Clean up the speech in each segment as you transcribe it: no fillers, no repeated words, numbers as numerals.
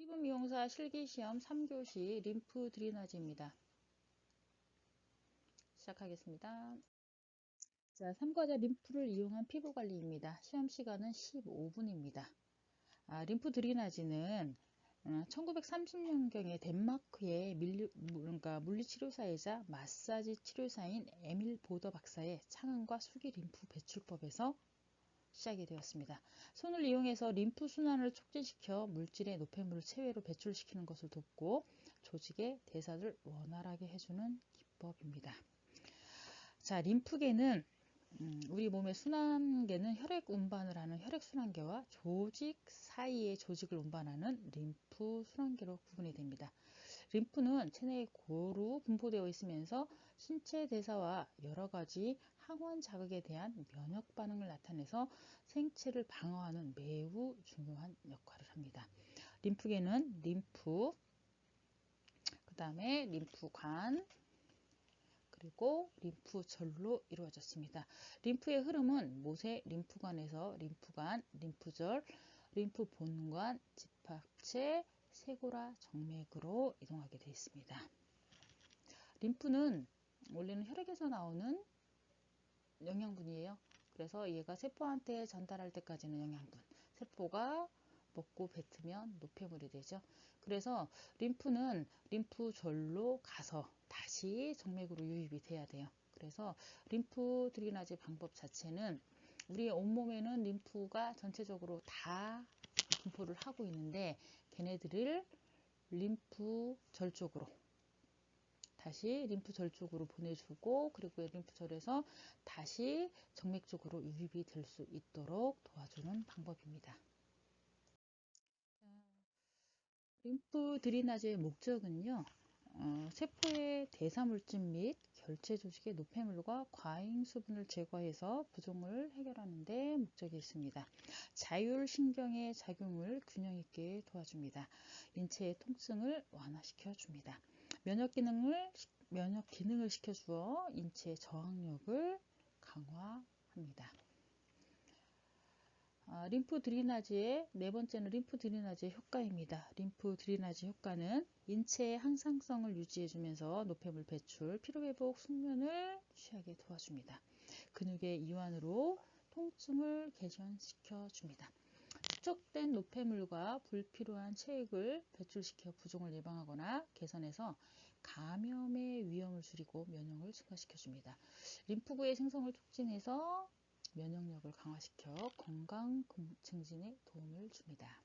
피부미용사 실기시험 3교시 림프 드리나지입니다. 시작하겠습니다. 자, 3과자 림프를 이용한 피부관리입니다. 시험 시간은 15분입니다. 림프 드리나지는 1930년경에 덴마크의 물리치료사이자 마사지 치료사인 에밀 보더 박사의 창안과 수기 림프 배출법에서 시작이 되었습니다. 손을 이용해서 림프 순환을 촉진시켜 물질의 노폐물을 체외로 배출시키는 것을 돕고 조직의 대사를 원활하게 해주는 기법입니다. 자, 림프계는 우리 몸의 순환계는 혈액 운반을 하는 혈액순환계와 조직 사이의 조직을 운반하는 림프 순환계로 구분이 됩니다. 림프는 체내에 고루 분포되어 있으면서 신체 대사와 여러 가지 항원 자극에 대한 면역 반응을 나타내서 생체를 방어하는 매우 중요한 역할을 합니다. 림프계는 림프, 그 다음에 림프관, 그리고 림프절로 이루어졌습니다. 림프의 흐름은 모세 림프관에서 림프관, 림프절, 림프본관, 집합체, 세고라 정맥으로 이동하게 되어 있습니다. 림프는 원래는 혈액에서 나오는 영양분이에요. 그래서 얘가 세포한테 전달할 때까지는 영양분, 세포가 먹고 뱉으면 노폐물이 되죠. 그래서 림프는 림프절로 가서 다시 정맥으로 유입이 돼야 돼요. 그래서 림프 드리나지 방법 자체는 우리 온몸에는 림프가 전체적으로 다 분포를 하고 있는데 걔네들을 림프절 쪽으로 다시 림프절 쪽으로 보내주고 그리고 림프절에서 다시 정맥 쪽으로 유입이 될 수 있도록 도와주는 방법입니다. 림프 드리나지의 목적은요. 세포의 대사물질 및 결체 조직의 노폐물과 과잉 수분을 제거해서 부종을 해결하는 데 목적이 있습니다. 자율신경의 작용을 균형 있게 도와줍니다. 인체의 통증을 완화시켜 줍니다. 면역 기능을 시켜주어 인체의 저항력을 강화합니다. 림프 드리나지의 네 번째는 림프 드리나지의 효과입니다. 림프 드리나지 효과는 인체의 항상성을 유지해주면서 노폐물 배출, 피로회복, 숙면을 취하게 도와줍니다. 근육의 이완으로 통증을 개선시켜 줍니다. 축적된 노폐물과 불필요한 체액을 배출시켜 부종을 예방하거나 개선해서 감염의 위험을 줄이고 면역을 증가시켜 줍니다. 림프구의 생성을 촉진해서 면역력을 강화시켜 건강 증진에 도움을 줍니다.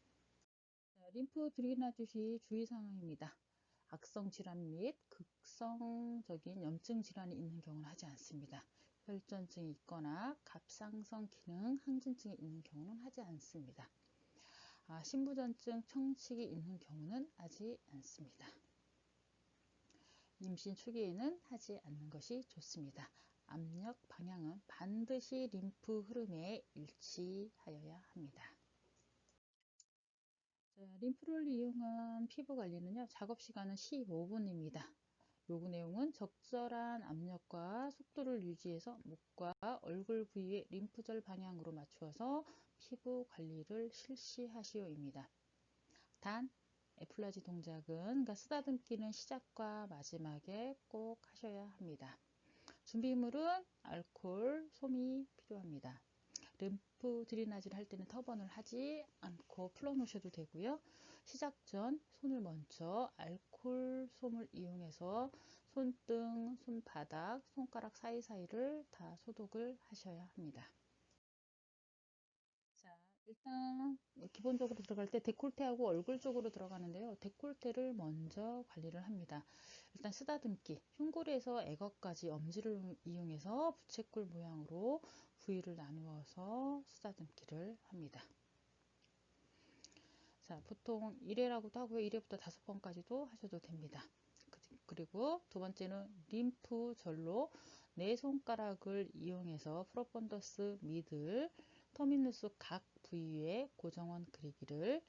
림프 드리나지 시 주의사항입니다. 악성 질환 및 극성적인 염증 질환이 있는 경우는 하지 않습니다. 혈전증이 있거나 갑상선 기능 항진증이 있는 경우는 하지 않습니다. 신부전증 청식이 있는 경우는 하지 않습니다. 임신 초기에는 하지 않는 것이 좋습니다. 압력 방향은 반드시 림프 흐름에 일치하여야 합니다. 림프를 이용한 피부 관리는요. 작업 시간은 15분입니다. 요구 내용은 적절한 압력과 속도를 유지해서 목과 얼굴 부위의 림프절 방향으로 맞추어서 피부 관리를 실시하시오입니다. 단, 애플라지 동작은 그러니까 쓰다듬기는 시작과 마지막에 꼭 하셔야 합니다. 준비물은 알코올, 솜이 필요합니다. 림프 드리나지를 할 때는 터번을 하지 않고 풀어 놓으셔도 되고요. 시작 전 손을 먼저 알코올 솜을 이용해서 손등, 손바닥, 손가락 사이사이를 다 소독을 하셔야 합니다. 자, 일단 기본적으로 들어갈 때 데콜테하고 얼굴 쪽으로 들어가는데요. 데콜테를 먼저 관리를 합니다. 일단 쓰다듬기, 흉골에서 애거까지 엄지를 이용해서 부채꼴 모양으로 부위를 나누어서 쓰다듬기를 합니다. 자, 보통 1회라고도 하고요. 1회부터 5번까지도 하셔도 됩니다. 그리고 두 번째는 림프절로 네 손가락을 이용해서 프로펀더스, 미들, 터미누스 각 부위에 고정원 그리기를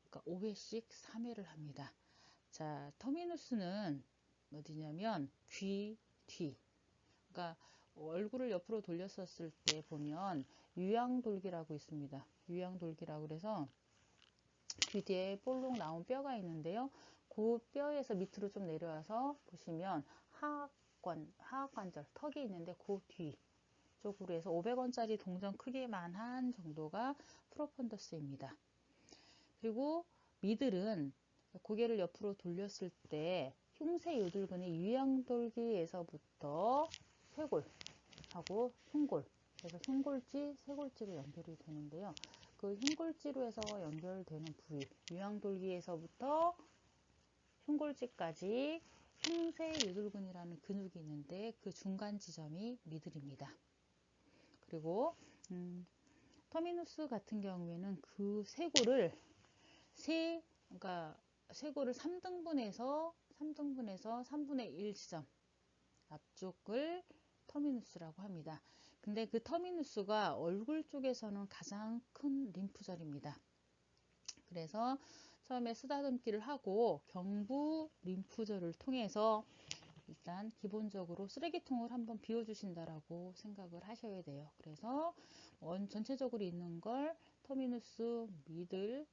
그러니까 5회씩 3회를 합니다. 자, 터미누스는 어디냐면 귀 뒤. 그러니까 얼굴을 옆으로 돌렸었을 때 보면 유양돌기라고 있습니다. 유양돌기라고 그래서 귀 뒤에 볼록 나온 뼈가 있는데요. 그 뼈에서 밑으로 좀 내려와서 보시면 하악관절, 턱이 있는데 그 뒤 쪽으로 해서 500원짜리 동전 크기만한 정도가 프로펀더스입니다. 그리고 미들은 고개를 옆으로 돌렸을 때 흉쇄 요들근의 유양돌기에서부터 쇄골하고 흉골, 그래서 흉골지, 쇄골지로 연결이 되는데요. 그 흉골지로 해서 연결되는 부위, 유양돌기에서부터 흉골지까지 흉쇄 요들근이라는 근육이 있는데 그 중간 지점이 미들입니다. 그리고 터미누스 같은 경우에는 그 쇄골을 그러니까 쇄골을 3등분해서 3분의 1 지점 앞쪽을 터미누스라고 합니다. 근데 그 터미누스가 얼굴 쪽에서는 가장 큰 림프절입니다. 그래서 처음에 쓰다듬기를 하고 경부 림프절을 통해서 일단 기본적으로 쓰레기통을 한번 비워주신다라고 생각을 하셔야 돼요. 그래서 전체적으로 있는 걸 터미누스, 미들,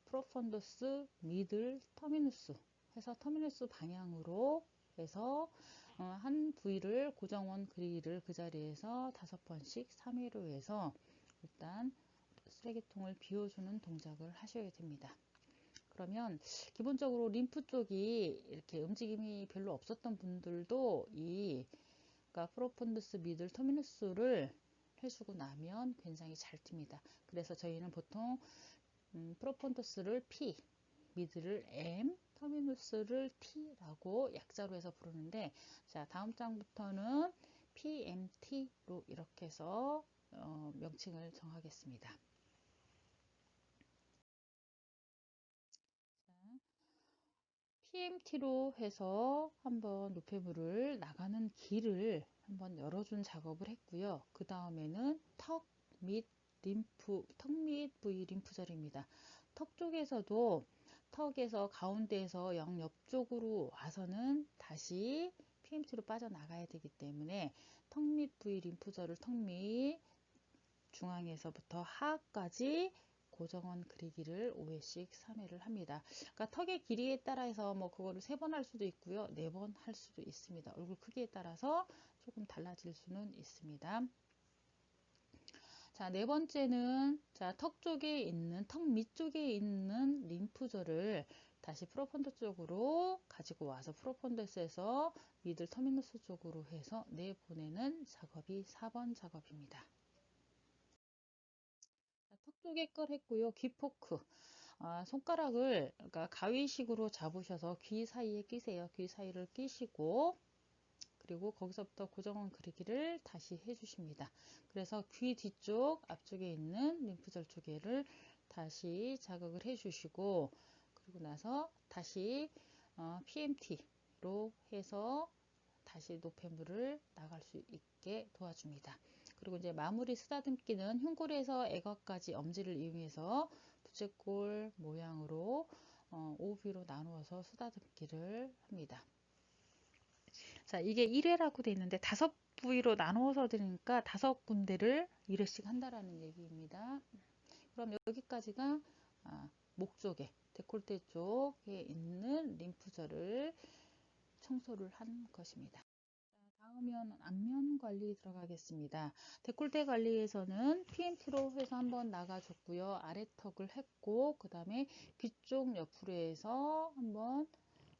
프로펀더스, 미들, 터미누스 해서 터미누스 방향으로 해서 한 부위를 고정원 그리기를 그 자리에서 5번씩 3회로 해서 일단 쓰레기통을 비워주는 동작을 하셔야 됩니다. 그러면 기본적으로 림프 쪽이 이렇게 움직임이 별로 없었던 분들도 그러니까 프로펀더스, 미들, 터미누스를 해주고 나면 굉장히 잘 틉니다. 그래서 저희는 보통 프로펀더스를 P, 미들을 M, 터미누스를 T라고 약자로 해서 부르는데, 자, 다음 장부터는 PMT로 이렇게 해서 명칭을 정하겠습니다. PMT로 해서 한번 노폐물을 나가는 길을 한번 열어준 작업을 했고요. 그 다음에는 턱 및 부위 림프절입니다. 턱 쪽에서도 턱에서 가운데에서 옆쪽으로 와서는 다시 PMT로 빠져나가야 되기 때문에 턱 밑 부위 림프절을 턱 밑 중앙에서부터 하까지 고정원 그리기를 5회씩 3회를 합니다. 그러니까 턱의 길이에 따라서 뭐 그거를 3번 할 수도 있고요. 4번 할 수도 있습니다. 얼굴 크기에 따라서 조금 달라질 수는 있습니다. 자, 네 번째는 턱 쪽에 있는 턱 밑쪽에 있는 림프절을 다시 프로펀더 쪽으로 가지고 와서 프로펀더스에서 미들 터미너스 쪽으로 해서 내보내는 작업이 4번 작업입니다. 턱 쪽에 걸 했고요. 귀포크. 손가락을 그러니까 가위식으로 잡으셔서 귀 사이에 끼세요. 귀 사이를 끼시고 그리고 거기서부터 고정원 그리기를 다시 해주십니다. 그래서 귀 뒤쪽 앞쪽에 있는 림프절 쪽에를 다시 자극을 해주시고 그리고 나서 다시 PMT로 해서 다시 노폐물을 나갈 수 있게 도와줍니다. 그리고 이제 마무리 쓰다듬기는 흉골에서 애거까지 엄지를 이용해서 부채꼴 모양으로 오비로 나누어서 쓰다듬기를 합니다. 자, 이게 1회라고 되어 있는데 5부위로 나누어서 드리니까 5군데를 1회씩 한다라는 얘기입니다. 그럼 여기까지가 목 쪽에 데콜테 쪽에 있는 림프절을 청소를 한 것입니다. 다음은 안면 관리 들어가겠습니다. 데콜테 관리에서는 PMT로 해서 한번 나가줬고요. 아래턱을 했고 그 다음에 귀 쪽 옆으로 해서 한번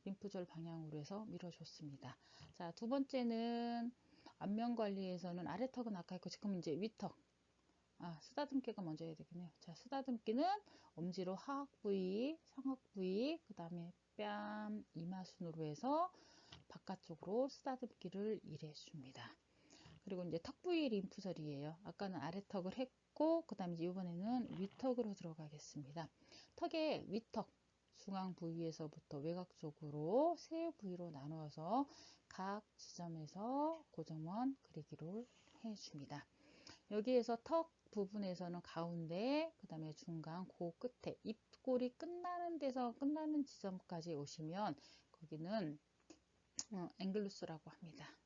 림프절 방향으로 해서 밀어줬습니다. 자, 두 번째는 안면 관리에서는 아래턱은 아까 했고 지금 이제 위턱. 쓰다듬기가 먼저 해야 되겠네요. 자, 쓰다듬기는 엄지로 하악 부위, 상악 부위, 그 다음에 뺨, 이마순으로 해서 바깥쪽으로 쓰다듬기를 일해줍니다. 그리고 이제 턱 부위 림프절이에요. 아까는 아래턱을 했고, 그 다음에 이번에는 위턱으로 들어가겠습니다. 턱의 위턱, 중앙 부위에서부터 외곽 쪽으로 세 부위로 나누어서 각 지점에서 고정원 그리기를 해줍니다. 여기에서 턱 부분에서는 가운데, 그 다음에 중간, 그 끝에 입꼬리 끝나는 데서 끝나는 지점까지 오시면 거기는 앵글루스라고 합니다.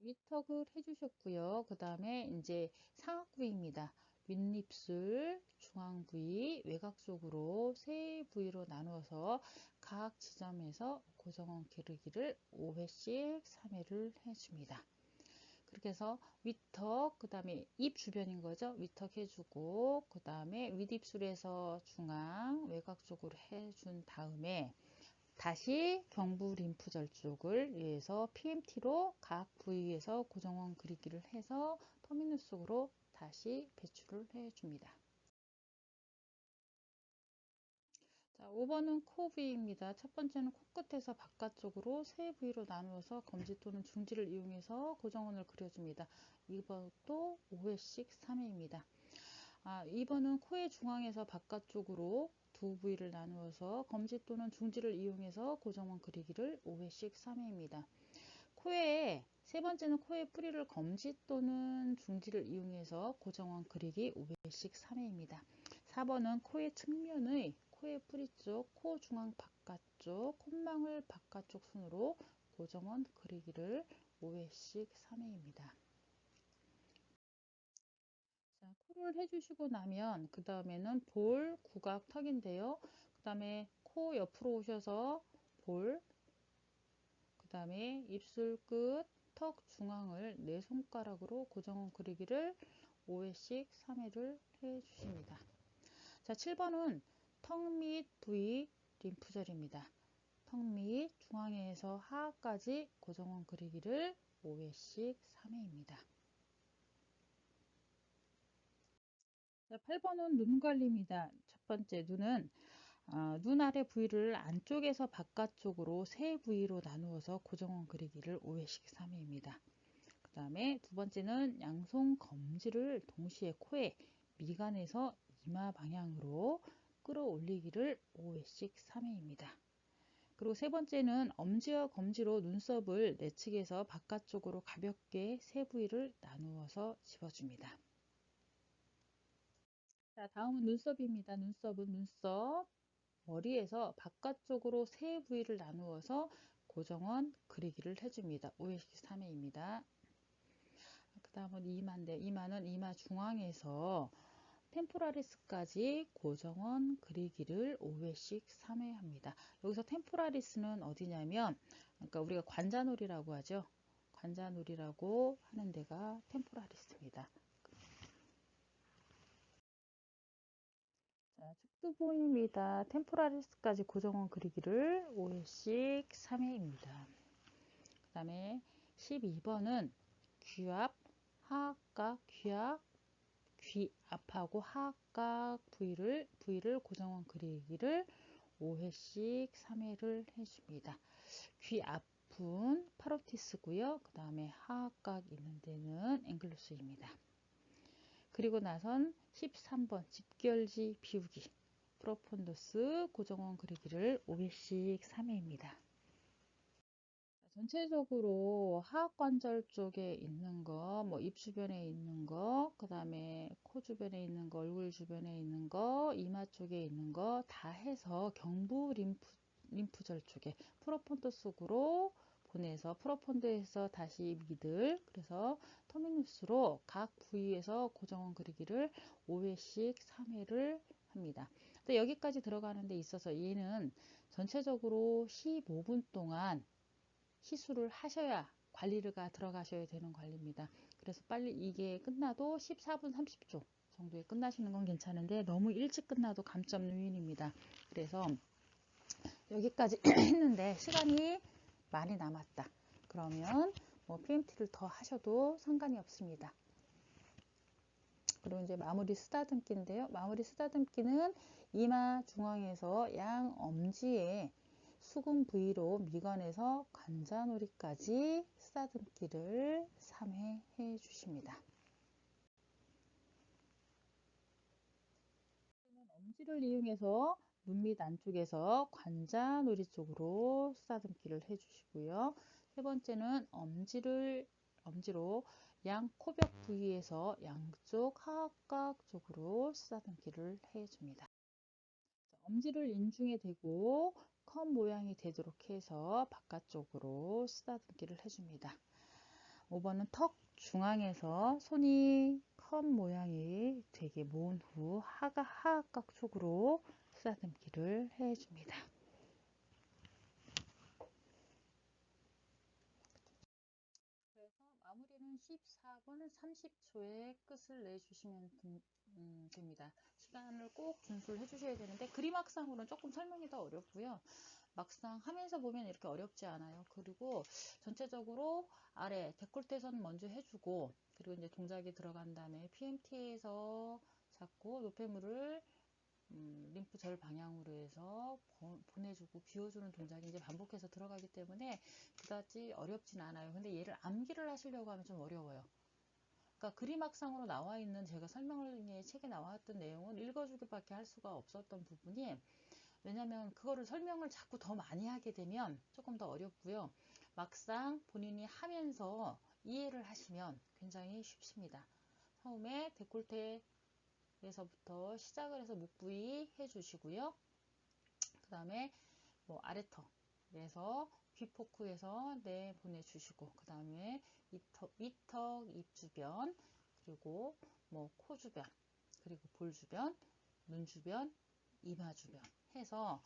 윗턱을 해주셨고요. 그 다음에 이제 상악 부위입니다. 윗입술, 중앙 부위, 외곽 쪽으로 세 부위로 나누어서 각 지점에서 고정원 기르기를 5회씩 3회를 해줍니다. 그렇게 해서 윗턱, 그 다음에 입 주변인 거죠. 윗턱 해주고, 그 다음에 윗입술에서 중앙, 외곽 쪽으로 해준 다음에 다시 경부 림프절 쪽을 위해서 PMT로 각 부위에서 고정원 그리기를 해서 터미널 속으로 다시 배출을 해줍니다. 자, 5번은 코 부위입니다. 첫 번째는 코끝에서 바깥쪽으로 세 부위로 나누어서 검지 또는 중지를 이용해서 고정원을 그려줍니다. 2번도 5회씩 3회입니다. 2번은 코의 중앙에서 바깥쪽으로 두 부위를 나누어서 검지 또는 중지를 이용해서 고정원 그리기를 5회씩 3회입니다. 세 번째는 코의 뿌리를 검지 또는 중지를 이용해서 고정원 그리기 5회씩 3회입니다. 4번은 코의 측면의 코의 뿌리 쪽, 코 중앙 바깥쪽, 콧망울 바깥쪽 순으로 고정원 그리기를 5회씩 3회입니다. 자, 코를 해주시고 나면 그 다음에는 볼, 구각, 턱인데요. 그 다음에 코 옆으로 오셔서 볼, 그 다음에 입술 끝, 턱 중앙을 네 손가락으로 고정원 그리기를 5회씩 3회를 해주십니다. 자, 7번은 턱 및 부위 림프절입니다. 턱 및 중앙에서 하악까지 고정원 그리기를 5회씩 3회입니다. 자, 8번은 눈 관리입니다. 첫 번째 눈은 눈 아래 부위를 안쪽에서 바깥쪽으로 세 부위로 나누어서 고정원 그리기를 5회씩 3회입니다. 그 다음에 두 번째는 양손 검지를 동시에 코에 미간에서 이마 방향으로 끌어올리기를 5회씩 3회입니다. 그리고 세 번째는 엄지와 검지로 눈썹을 내측에서 바깥쪽으로 가볍게 세 부위를 나누어서 집어줍니다. 자, 다음은 눈썹입니다. 눈썹 머리에서 바깥쪽으로 세 부위를 나누어서 고정원 그리기를 해줍니다. 5회씩 3회입니다. 그 다음은 이마인데 이마는 이마 중앙에서 템포라리스까지 고정원 그리기를 5회씩 3회 합니다. 여기서 템포라리스는 어디냐면 그러니까 우리가 관자놀이라고 하죠. 관자놀이라고 하는 데가 템포라리스입니다. 자, 측두부입니다. 템포라리스까지 고정원 그리기를 5회씩 3회입니다. 그 다음에 12번은 귀앞, 하악각, 귀앞, 귀 앞하고 하악각 부위를 고정원 그리기를 5회씩 3회를 해줍니다. 귀 앞은 파로티스고요. 그 다음에 하악각 있는 데는 앵글루스입니다. 그리고 나선 13번 집결지 비우기 프로폰더스 고정원 그리기를 5회씩 3회입니다. 전체적으로 하악관절 쪽에 있는 거, 뭐 입 주변에 있는 거, 그 다음에 코 주변에 있는 거, 얼굴 주변에 있는 거, 이마 쪽에 있는 거 다 해서 경부 림프절 쪽에 프로폰더 속으로 보내서 프로폰더에서 다시 미들, 그래서 터미누스로 각 부위에서 고정원 그리기를 5회씩 3회를 합니다. 근데 여기까지 들어가는 데 있어서 얘는 전체적으로 15분 동안 시술을 하셔야 관리가 들어가셔야 되는 관리입니다. 그래서 빨리 이게 끝나도 14분 30초 정도에 끝나시는 건 괜찮은데 너무 일찍 끝나도 감점 요인입니다. 그래서 여기까지 했는데 시간이 많이 남았다. 그러면 뭐 PMT를 더 하셔도 상관이 없습니다. 그리고 이제 마무리 쓰다듬기인데요. 마무리 쓰다듬기는 이마 중앙에서 양 엄지에 수근 부위로 미간에서 관자놀이까지 쓰다듬기를 3회 해 주십니다. 엄지를 이용해서 눈 밑 안쪽에서 관자놀이 쪽으로 쓰다듬기를 해 주시고요. 세 번째는 엄지로 양 코벽 부위에서 양쪽 하악각 쪽으로 쓰다듬기를 해 줍니다. 엄지를 인중에 대고 컵 모양이 되도록 해서 바깥쪽으로 쓰다듬기를 해줍니다. 5번은 턱 중앙에서 손이 컵 모양이 되게 모은 후 하악각 쪽으로 쓰다듬기를 해줍니다. 그래서 마무리는 14분 30초에 끝을 내주시면 됩니다. 시간을 꼭 준수를 해주셔야 되는데 그림학상으로는 조금 설명이 더 어렵고요. 막상 하면서 보면 이렇게 어렵지 않아요. 그리고 전체적으로 아래 데콜테선 먼저 해주고 그리고 이제 동작이 들어간 다음에 PMT에서 잡고 노폐물을 림프절 방향으로 해서 보내주고 비워주는 동작이 이제 반복해서 들어가기 때문에 그다지 어렵진 않아요. 근데 얘를 암기를 하시려고 하면 좀 어려워요. 그러니까 그림학상으로 나와 있는 제가 설명을 책에 나왔던 내용은 읽어주기밖에 할 수가 없었던 부분이 왜냐면 그거를 설명을 자꾸 더 많이 하게 되면 조금 더 어렵고요. 막상 본인이 하면서 이해를 하시면 굉장히 쉽습니다. 처음에 데콜테에서부터 시작을 해서 목 부위 해주시고요. 그 다음에 뭐 아래턱에서 귀포크에서 보내주시고 그 다음에 위턱, 입 주변 그리고 뭐 코 주변 그리고 볼 주변, 눈 주변, 이마 주변 해서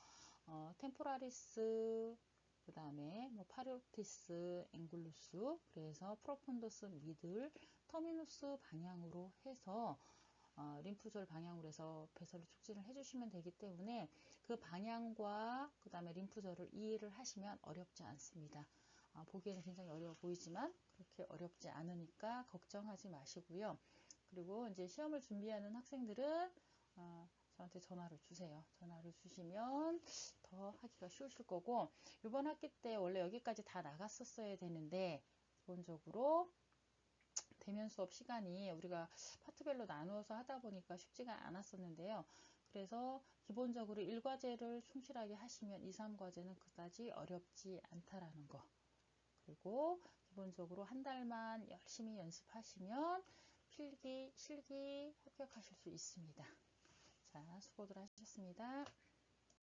템포라리스 그 다음에 뭐 파리오티스, 앵굴루스 그래서 프로폰더스, 미들, 터미누스 방향으로 해서 림프절 방향으로 해서 배설을 촉진을 해주시면 되기 때문에 그 방향과 그 다음에 림프절을 이해를 하시면 어렵지 않습니다. 보기에는 굉장히 어려워 보이지만 그렇게 어렵지 않으니까 걱정하지 마시고요. 그리고 이제 시험을 준비하는 학생들은 저한테 전화를 주세요. 전화를 주시면 더 하기가 쉬우실 거고 이번 학기 때 원래 여기까지 다 나갔었어야 되는데 기본적으로 대면 수업 시간이 우리가 파트별로 나누어서 하다 보니까 쉽지가 않았었는데요. 그래서 기본적으로 1과제를 충실하게 하시면 2, 3과제는 그다지 어렵지 않다라는 거. 그리고 기본적으로 한 달만 열심히 연습하시면 필기, 실기 합격하실 수 있습니다. 자, 수고들 하셨습니다.